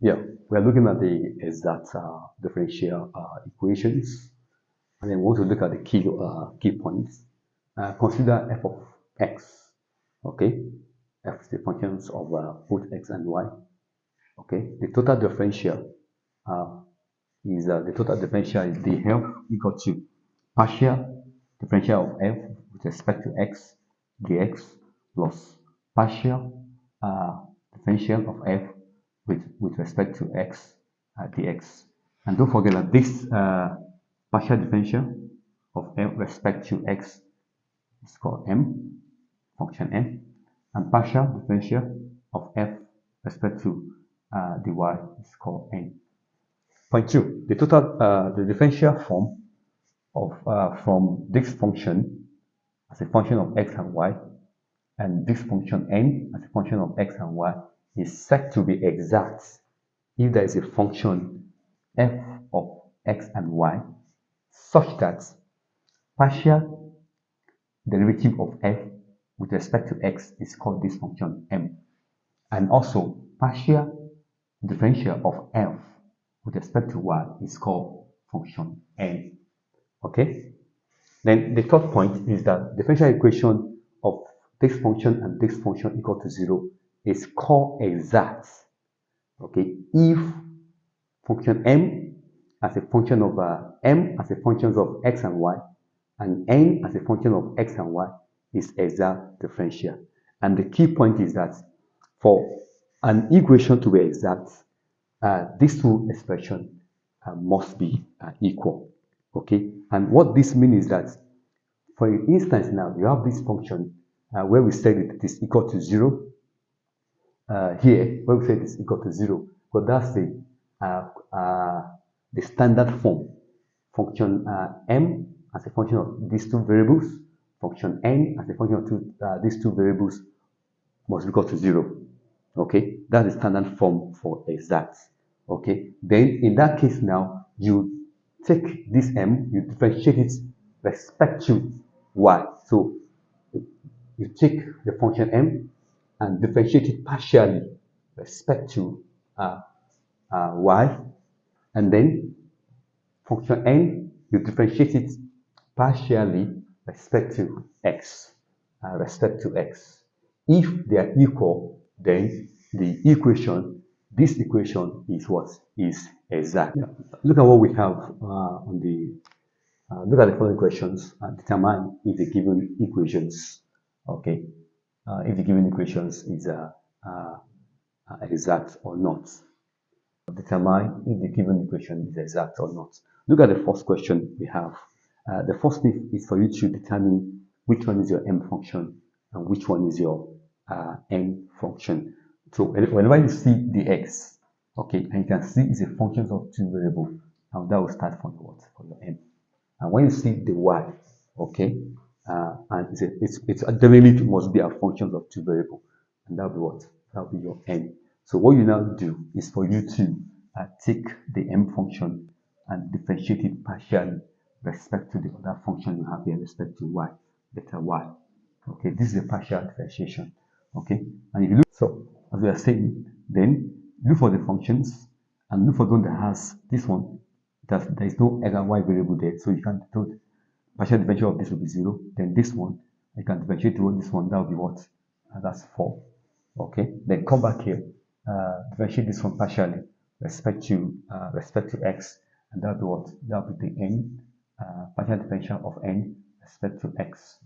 Yeah, we are looking at the exact differential equations, and then we want to look at the key points. Consider f of x. Okay, f is the functions of both x and y. Okay, the total differential uh, is df equal to partial differential of f with respect to x dx plus partial differential of f with respect to x dx. And don't forget that this partial differential of f with respect to x is called m, function m, and partial differential of f with respect to dy is called n. Point two, the differential form of from this function as a function of x and y and this function n as a function of x and y is said to be exact if there is a function f of x and y such that partial derivative of f with respect to x is called this function m, and also partial differential of f with respect to y is called function n. Okay? Then the third point is that differential equation of this function and this function equal to 0 is called exact. Okay? If function m as a function of m as a function of x and y and n as a function of x and y is exact differential. And the key point is that for an equation to be exact, these two expressions must be equal. Okay, and what this means is that, for instance, now you have this function where we said it is equal to 0. Here, where we said it's equal to 0, but that's the standard form. Function m as a function of these two variables, function n as a function of these two variables must be equal to 0. Okay, that's the standard form for exact. Okay, then in that case now you take this m, you differentiate it respect to y. So you take the function m and differentiate it partially respect to y, and then function n, you differentiate it partially respect to x. If they are equal, then this equation is what is exact. Yeah. Look at what we have look at the following questions and determine if the given equations, okay, if the given equations is exact or not. Determine if the given equation is exact or not. Look at the first question we have. The first thing is for you to determine which one is your m function and which one is your n function. So whenever you see the x, okay, and you can see it's a function of two variables, now that will start from what? For your m. And when you see the y, okay, and it's definitely must be a function of two variables, and that'll be what? That'll be your n. So what you now do is for you to take the m function and differentiate it partially respect to the other function you have here, respect to y, beta y. Okay, this is a partial differentiation. Okay, and if you look, so as we are saying, then look for the functions and look for the one that has this one. There is no x and y variable there, so you can put partial differential of this will be 0. Then this one, you can differentiate this one, that will be what? That's 4. Okay, then come back here, differentiate this one partially respect to x, and that will be what? That will be the n, partial differential of n respect to x.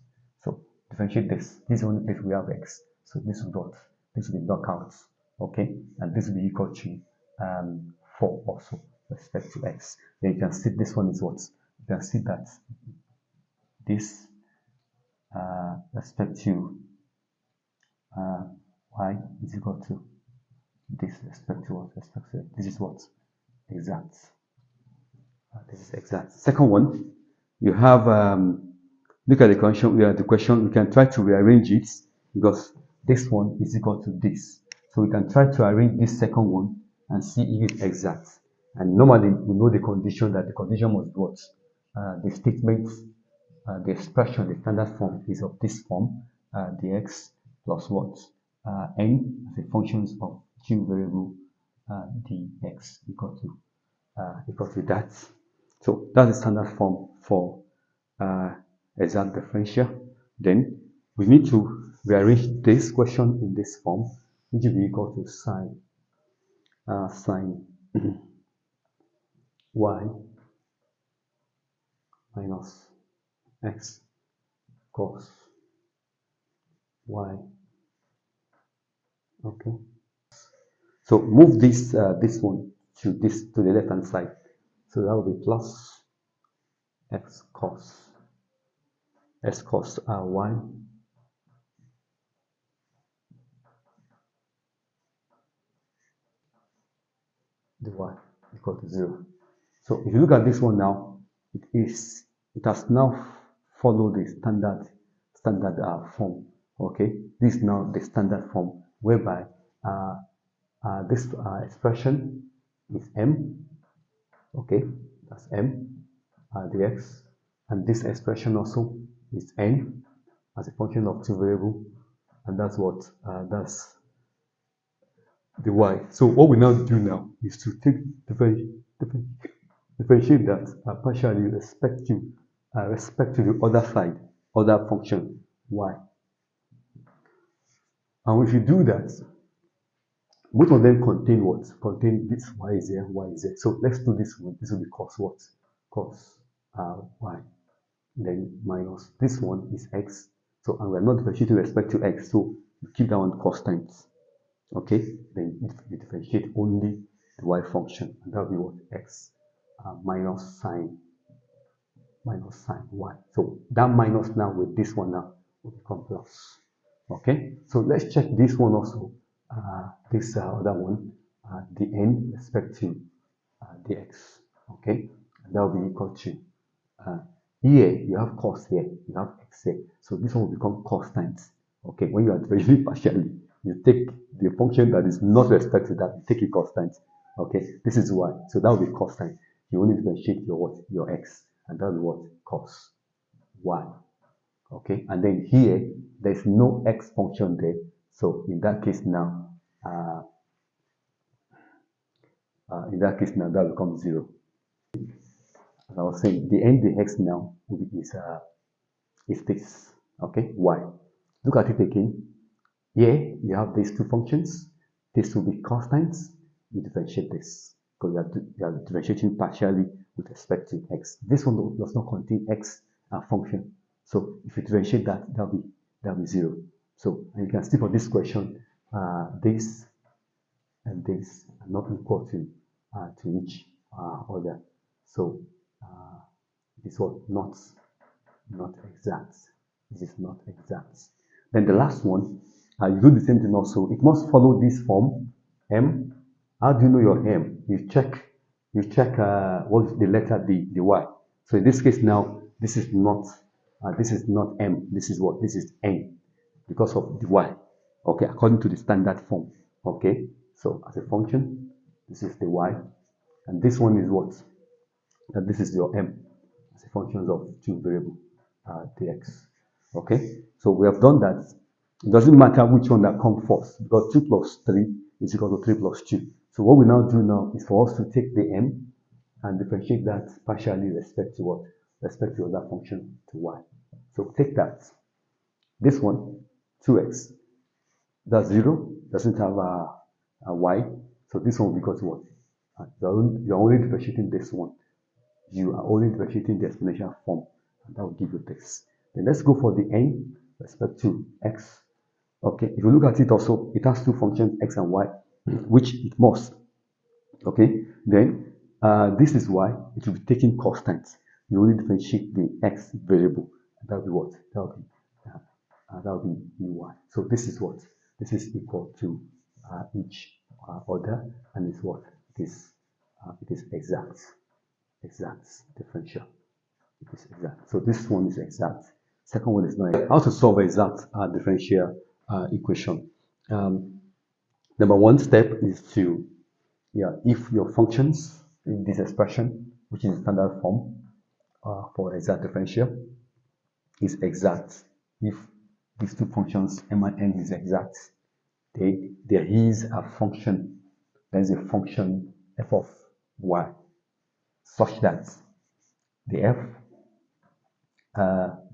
So differentiate this. This is the only place we have x. So this will be what? This will be knockout. Okay, and this will be equal to 4 also respect to x. Then you can see this one is what? You can see that this respect to y is equal to this respect to what? Respect to this is what? Exact. This is exact. Second one, you have look at the question. We can try to rearrange it because this one is equal to this. So we can try to arrange this second one and see if it's exact. And normally we know the condition that the condition must be what? The statement, the expression, the standard form is of this form, dx plus what? N as a function of two variable dx equal to that. So that's the standard form for exact differential. Then we need to rearrange this question in this form, which will be equal to sine y minus x cos y. Okay. So move this one to the left hand side. So that will be plus x cos y dy equal to 0. So if you look at this one now, it has now followed the standard form. Okay, this is now the standard form whereby this expression is m. Okay, that's m dx, and this expression also is n as a function of two variables, and that's what that's the y. So what we now do now is to take differentiate that partially respect to the other side, other function y. And if you do that, both of them contain what? Contain this y is there, y is there. So let's do this one. This will be cos what? Cos y. Then minus this one is x. So and we're not differentiating with respect to x. So we keep that one constants. Okay, then you differentiate only the y function, and that will be what? X minus sine y. So that minus now with this one now will become plus. Okay, so let's check this one also. This other one, the n respect to dx. Okay, and that will be equal to here you have cos here, you have x here. So this one will become cos times. Okay, when you are differentiating partially, you take the function that is not respect to that, you take it cos times. Okay, this is y. So that will be cos times. You only differentiate your what? Your x, and that will be what? Cos y. Okay, and then here there's no x function there. So in that case now, that becomes 0. As I was saying, the n dx now is this. Okay, y. Look at it again. Here you have these two functions. This will be constants. You differentiate this because you are differentiating partially with respect to x. This one does not contain x function. So if you differentiate that, that'll be 0. So and you can see for this question, this and this are not equal to each other. So this was not exact. This is not exact. Then the last one, you do the same thing also. It must follow this form, m. How do you know your m? You check what's the letter d, the y. So in this case now, this is not m. This is what? This is n because of the y. Okay, according to the standard form. Okay, so as a function, this is the y, and this one is what? And this is your m as a function of two variables dx. Okay, so we have done that. It doesn't matter which one that comes first because 2 plus 3 is equal to 3 plus 2. So what we now do now is for us to take the m and differentiate that partially respect to what? Respect to other function to y. So take that. This one, 2x, that's 0, doesn't have a y. So this one will be equal to what? You're only differentiating this one. You are only differentiating the exponential form, and that will give you this. Then let's go for the n respect to x. Okay, if you look at it also, it has two functions, x and y, which it must. Okay, then this is y, it will be taking constants. You only differentiate the x variable, and that will be what? That will be dy. So this is what? This is equal to each other, and it's what? It is exact differential. It is exact. So this one is exact. Second one is not exact. How to solve exact differential equation? Number one step is to, if your functions in this expression, which is the standard form for exact differential, is exact. If these two functions m and n is exact, there is a function there is a function f of y such that the f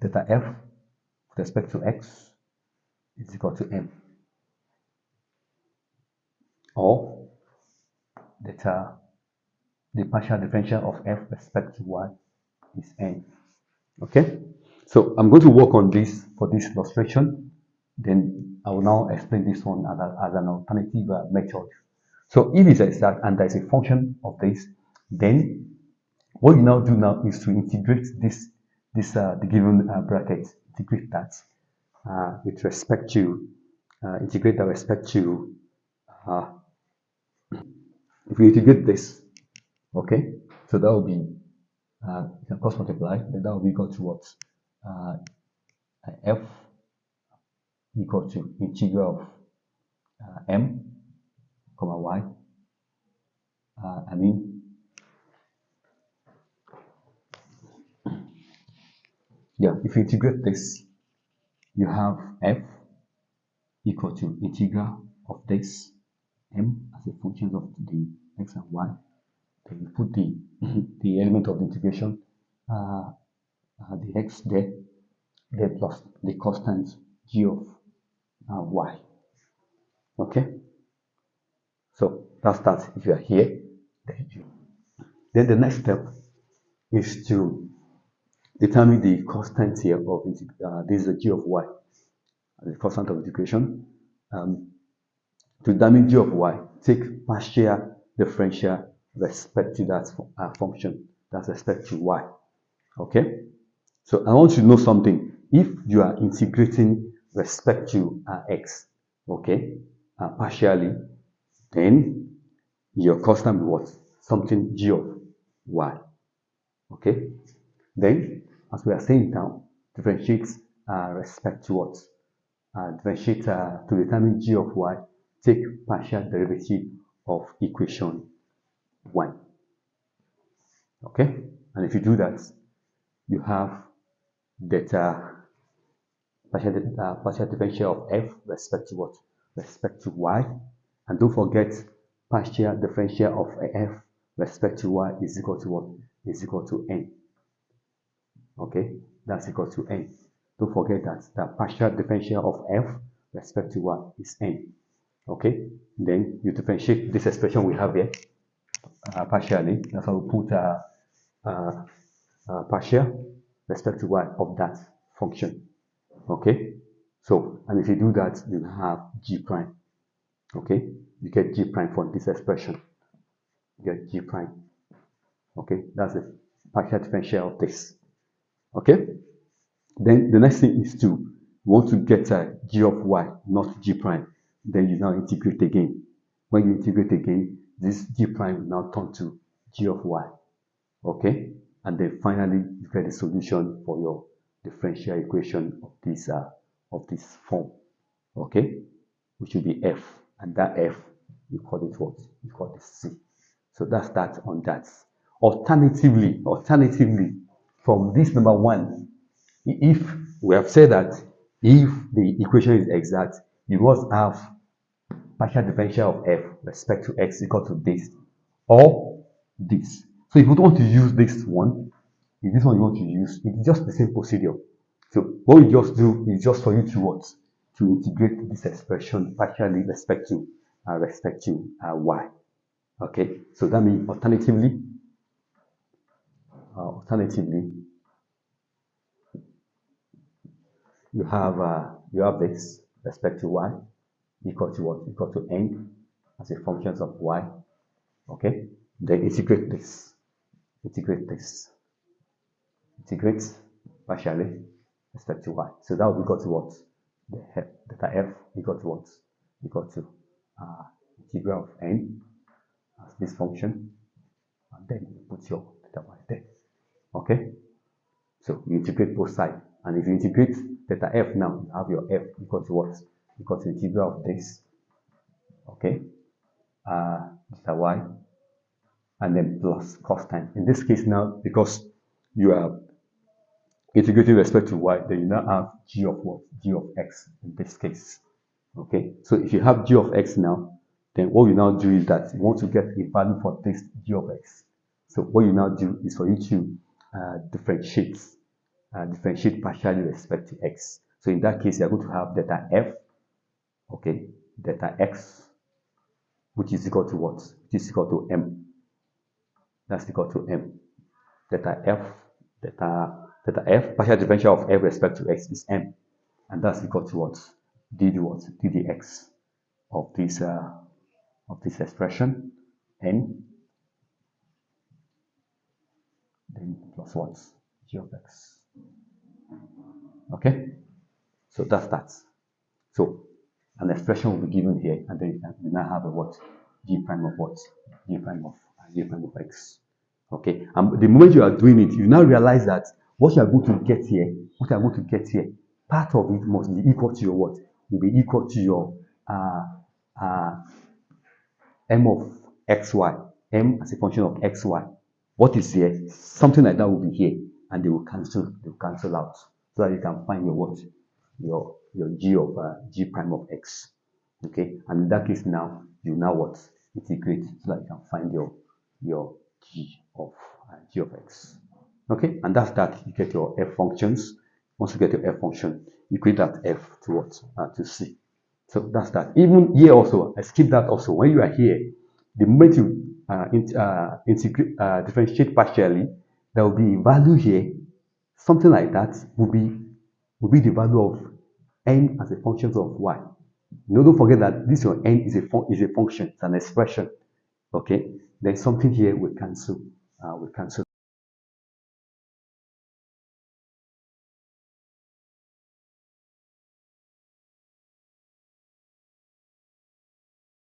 theta f with respect to x is equal to m, or theta the partial differential of f with respect to y is n. Okay, so I'm going to work on this for this illustration. Then I will now explain this one as an alternative method. So if it's exact and there's a function of this, then what you now do now is to integrate the given bracket, integrate that with respect to integrate that respect to if we integrate this, okay, so that will be you can cross multiply, then that will be equal to what f equal to integral of m comma y. I mean, yeah, if you integrate this, you have f equal to integral of this m as a function of the x and y. Then you put the element of the integration, the x there, then plus the constant g of y. Okay, so that's that. If you are here, then the next step is to determine the constant here of this is the g of y, the constant of integration. To determine g of y, take partial differential respect to that function, that's respect to y. Okay, so I want you to know something. If you are integrating respect to x, okay, partially, then your constant will what? Something g of y. Okay, then as we are saying now, differentiate respect to what? Differentiate to determine g of y, take partial derivative of equation 1. Okay, and if you do that, you have that partial differential of f respect to what? Respect to y. And don't forget, partial differential of f respect to y is equal to what? Is equal to n. Okay, that's equal to n. Don't forget that the partial differential of f respect to y is n. Okay, then you differentiate this expression we have here partially. That's how we put partial respect to y of that function. Okay, so and if you do that, you have g prime. Okay, you get g prime from this expression. You get g prime. Okay, that's the partial differential of this. Okay, then the next thing is to you want to get g of y, not g prime. Then you now integrate again. When you integrate again, this g prime will now turn to g of y. Okay, and then finally you get the solution for your differential equation of this form. Okay, which will be f, and that f you call it what? You call it c. So that's that on that. Alternatively, from this number 1, if we have said that if the equation is exact, you must have partial differential of f respect to x equal to this or this. So if you don't want to use this one, if this one you want to use, it's just the same procedure. So what we just do is just for you to what? To integrate this expression partially respect to y. Okay, so that means alternatively, you have this respect to y equal to what? Equal to n as a function of y. Okay, then integrate partially respect to y. So that will be equal to what? The theta f equal to what? Equal to integral of n as this function, and then you put your theta y there. Okay, so you integrate both sides, and if you integrate theta f now, you have your f equal to what? Equal to integral of this. Okay, theta y, and then plus constant. In this case now, because you are integrating respect to y, then you now have g of what? G of x in this case. Okay, so if you have g of x now, Then what you now do is that you want to get a value for this g of x. So what you now do is for you to differentiate partially with respect to x. So in that case, you're going to have delta f, okay, delta x, which is equal to what? Which is equal to m. That's equal to m. Delta f, partial differential of f with respect to x is m. And that's equal to what? Ddx of this expression, n, then plus what? G of x. Okay? So that's that. So an expression will be given here, and then you now have a what? G prime of what? G prime of x. Okay? And the moment you are doing it, you now realize that what you are going to get here, part of it must be equal to your what? Will be equal to your m of xy, m as a function of xy. What is here? Something like that will be here, and they will cancel out, so that you can find your what? Your g of g prime of x. Okay, and in that case now you now what? Integrate so that you can find your g of x. Okay, and that's that. You get your f functions. Once you get your f function, you create that f to what? To c. So that's that. Even here also, I skip that also. When you are here, the moment you differentiate partially, there will be a value here. Something like that will be the value of n as a function of y. No, don't forget that this your n is a function, it's an expression. Okay, then something here will cancel.